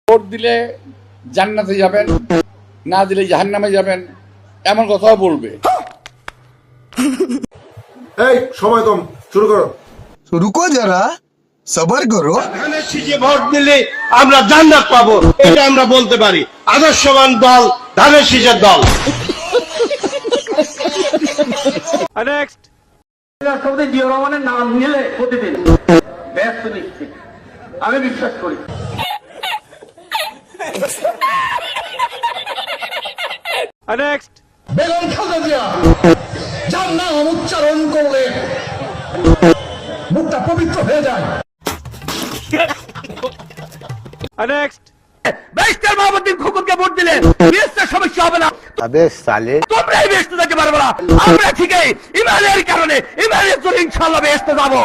Vote দিলে জান্নাতে যাবেন, না দিলে জাহান্নামে যাবেন, এমন কথাও বলবে। এই সময় কম, শুরু করো। रुको जरा सबर करो। ধানের শীষে ভোট দিলে আমরা জান্নাত পাবো, এটা আমরা বলতে পারি। আদর্শবান দল ধানের শীষের দল। নেক্সট রাষ্ট্রপতি জিয়া রহমানের নাম নিলে প্রতিদিন ব্যস্ত নিশ্চিত আমি বিশ্বাস করি। নেক্সট বেগম খালেদা জিয়া যার নাম উচ্চারণ করলে মুখটা পবিত্র হয়ে যায়। নেক্সট বেহেশতের মহামন্ত্রীর খোকনকে ভোট দিলে বেহেশতের সমস্যা হবে না। अबे साले তোমরাই বেহেশতে যেতে পারবে না, আমরা ঠিকই ইমানের কারণে ইমানের জন্য ইনশাআল্লাহ বেহেশতে যাবো।